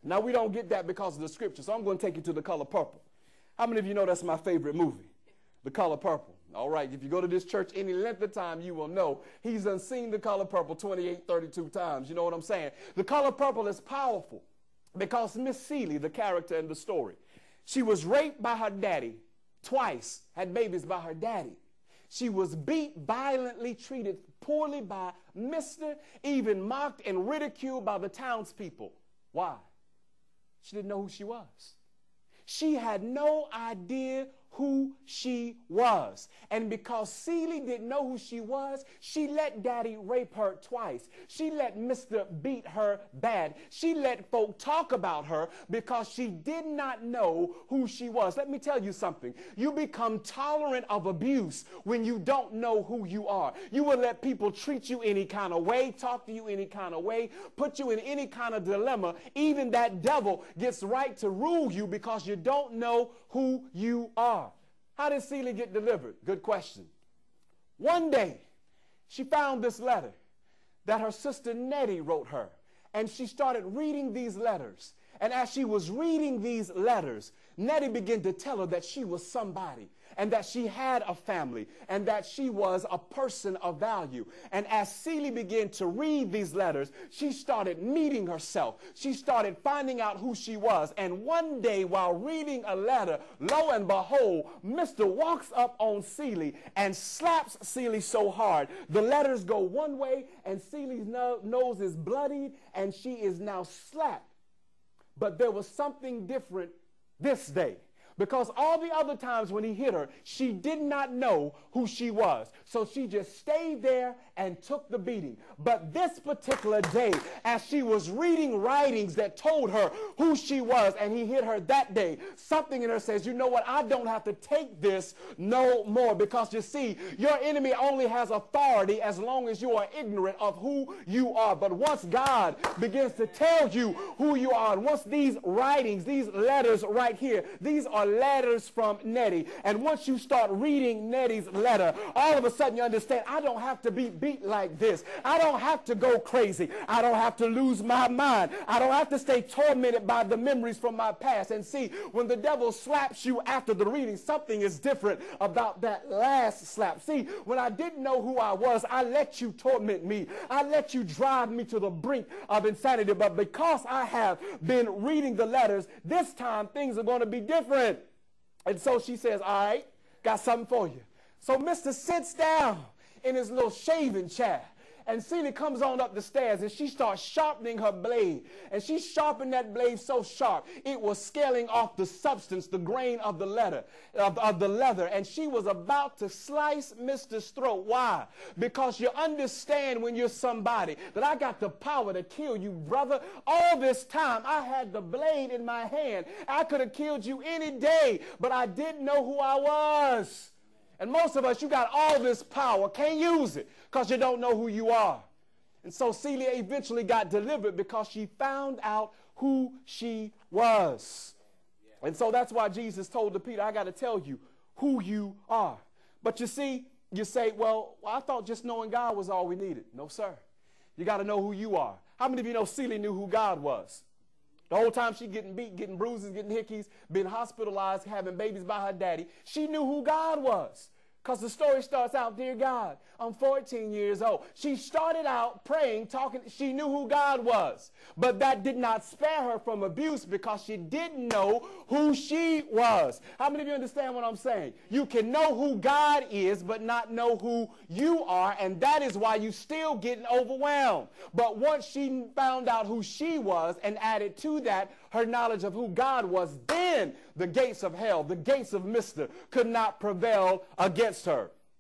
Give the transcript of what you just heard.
Now, we don't get that because of the scripture, so I'm going to take you to The Color Purple. How many of you know that's my favorite movie, The Color Purple? All right, if you go to this church any length of time, you will know he's unseen The Color Purple 28, 32 times. You know what I'm saying? The Color Purple is powerful because Miss Celie, the character in the story, she was raped by her daddy twice, had babies by her daddy. She was beat, violently treated poorly by Mr., even mocked and ridiculed by the townspeople. Why? She didn't know who she was. She had no idea who she was. And because Celie didn't know who she was, she let daddy rape her twice. She let Mr. beat her bad. She let folk talk about her because she did not know who she was. Let me tell you something. You become tolerant of abuse when you don't know who you are. You will let people treat you any kind of way, talk to you any kind of way, put you in any kind of dilemma. Even that devil gets right to rule you because you don't know who you are. How did Celie get delivered? Good question. One day, she found this letter that her sister Nettie wrote her, and she started reading these letters. And as she was reading these letters, Nettie began to tell her that she was somebody, and that she had a family, and that she was a person of value. And as Celie began to read these letters, she started meeting herself. She started finding out who she was. And one day, while reading a letter, lo and behold, Mr. walks up on Celie and slaps Celie so hard. The letters go one way, and Celie's nose is bloodied, and she is now slapped. But there was something different this day. Because all the other times when he hit her, she did not know who she was. So she just stayed there and took the beating. But this particular day, as she was reading writings that told her who she was, and he hit her that day, something in her says, you know what, I don't have to take this no more. Because you see, your enemy only has authority as long as you are ignorant of who you are. But once God begins to tell you who you are, and once these writings, these letters right here, these are letters from Nettie. And once you start reading Nettie's letter, all of a sudden you understand, I don't have to be beat like this. I don't have to go crazy. I don't have to lose my mind. I don't have to stay tormented by the memories from my past. And see, when the devil slaps you after the reading, something is different about that last slap. See, when I didn't know who I was, I let you torment me. I let you drive me to the brink of insanity. But because I have been reading the letters, this time things are going to be different. And so she says, all right, got something for you. So Mr. sits down in his little shaving chair. And Celie comes on up the stairs, and she starts sharpening her blade. And she sharpened that blade so sharp, it was scaling off the substance, the grain of the leather. And she was about to slice Mr.'s throat. Why? Because you understand when you're somebody that I got the power to kill you, brother. All this time, I had the blade in my hand. I could have killed you any day, but I didn't know who I was. And most of us, you got all this power, can't use it because you don't know who you are. And so Celie eventually got delivered because she found out who she was. And so that's why Jesus told to Peter, I got to tell you who you are. But you see, you say, well, I thought just knowing God was all we needed. No, sir. You got to know who you are. How many of you know Celie knew who God was? The whole time she getting beat, getting bruises, getting hickeys, being hospitalized, having babies by her daddy, she knew who God was. Because the story starts out, dear God, I'm 14 years old. She started out praying, talking. She knew who God was. But that did not spare her from abuse because she didn't know who she was. How many of you understand what I'm saying? You can know who God is, but not know who you are. And that is why you still getting overwhelmed. But once she found out who she was and added to that her knowledge of who God was, then the gates of hell, the gates of Mr. could not prevail against her.